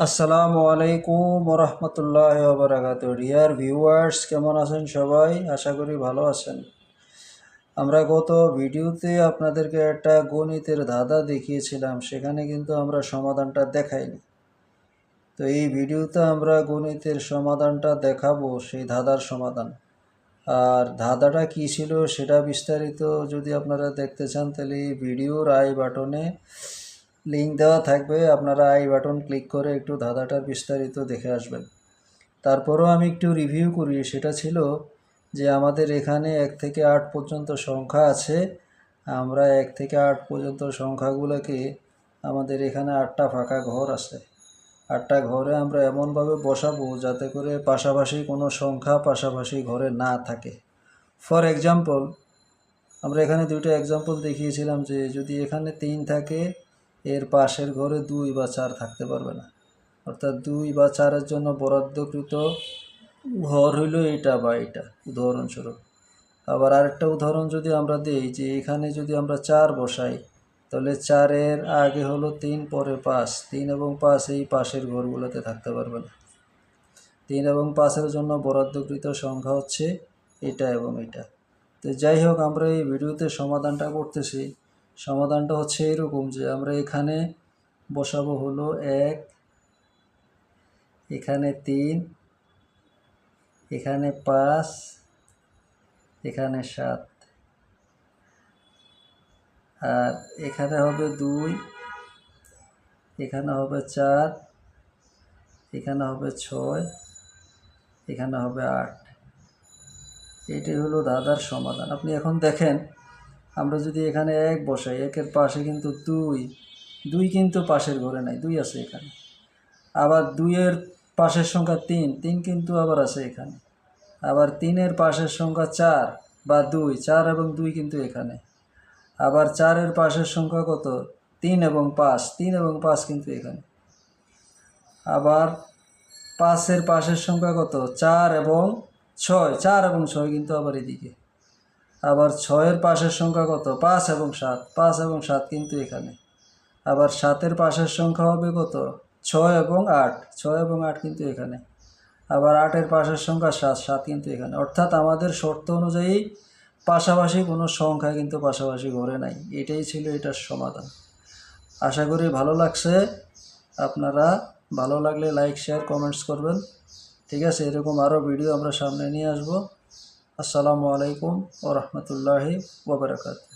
আসসালামু আলাইকুম ওরহমতুল্লাহ বারাকাতুহু। ডিয়ার ভিউয়ার্স, কেমন আছেন সবাই? আশা করি ভালো আছেন। আমরা গত ভিডিওতে আপনাদেরকে একটা গণিতের ধাঁধা দেখিয়েছিলাম, সেখানে কিন্তু আমরা সমাধানটা দেখাইনি। তো এই ভিডিওতে আমরা গণিতের সমাধানটা দেখাবো, সেই ধাঁধার সমাধান। আর ধাঁধাটা কী ছিল সেটা বিস্তারিত যদি আপনারা দেখতে চান, তাহলে এই ভিডিওর আই বাটনে লিঙ্ক দেওয়া থাকবে, আপনারা আই বাটন ক্লিক করে একটু ধাঁধাটার বিস্তারিত দেখে আসবেন। তারপরও আমি একটু রিভিউ করি। সেটা ছিল যে আমাদের এখানে 1 থেকে 8 পর্যন্ত সংখ্যা আছে। আমরা 1 থেকে 8 পর্যন্ত সংখ্যাগুলোকে, আমাদের এখানে 8টা ফাঁকা ঘর আছে। 8টা ঘরে আমরা এমনভাবে বসাবো যাতে করে পাশাপাশি কোনো সংখ্যা পাশাপাশি ঘরে না থাকে। ফর এক্সাম্পল, আমরা এখানে 2টা এক্সাম্পল দেখিয়েছিলাম যে যদি এখানে 3 থাকে, এর পাশের ঘরে 2 বা 4 থাকতে পারবে না। অর্থাৎ 2 বা 4-এর জন্য বরাদ্দকৃত ঘর হইল এইটা বা এইটা, উদাহরণস্বরূপ। আবার আরেকটা উদাহরণ যদি আমরা দিই, যে এখানে যদি আমরা 4 বসাই, তাহলে 4-এর আগে হলো 3, পরে 5। 3 এবং 5 এই পাশের ঘরগুলোতে থাকতে পারবে না। 3 এবং 5-এর জন্য বরাদ্দকৃত সংখ্যা হচ্ছে এটা এবং এটা। তো যাই হোক, আমরা এই ভিডিওতে সমাধানটা করতেছি। সমাধানটা হচ্ছে এরকম যে আমরা এখানে বসাবো হলো 1, এখানে 3, এখানে 5, এখানে 7, আর এখানে হবে 2, এখানে হবে 4, এখানে হবে 6, এখানে হবে 8। এটাই হলো ধাঁধার সমাধান। আপনি এখন দেখেন, আমরা যদি এখানে 1 বসাই, 1-এর পাশে কিন্তু 2 কিন্তু পাশের ঘরে নাই, 2 আছে এখানে। আবার 2-এর পাশের সংখ্যা 3 কিন্তু আবার আছে এখানে। আবার 3-এর পাশের সংখ্যা 4 বা 2, 4 এবং 2 কিন্তু এখানে। আবার 4-এর পাশের সংখ্যা কত? 3 এবং 5 কিন্তু এখানে। আবার 5-এর পাশের সংখ্যা কত? 4 এবং 6 কিন্তু আবার এদিকে। আবার 6-এর পাশের সংখ্যা কত? 5 এবং 7 কিন্তু এখানে। আবার 7-এর পাশের সংখ্যা হবে কত? 6 এবং 8 কিন্তু এখানে। আবার 8-এর পাশের সংখ্যা 7 কিন্তু এখানে। অর্থাৎ আমাদের শর্ত অনুযায়ী পাশাপাশি কোনো সংখ্যা কিন্তু পাশাপাশি ঘরে নাই। এটাই ছিল এটার সমাধান। আশা করি ভালো লাগছে। আপনারা ভালো লাগলে লাইক, শেয়ার, কমেন্টস করবেন। ঠিক আছে, এরকম আরও ভিডিও আমরা সামনে নিয়ে আসব। আসসালামু আলাইকুম ওয়া রাহমাতুল্লাহি ওয়া বারাকাতুহু।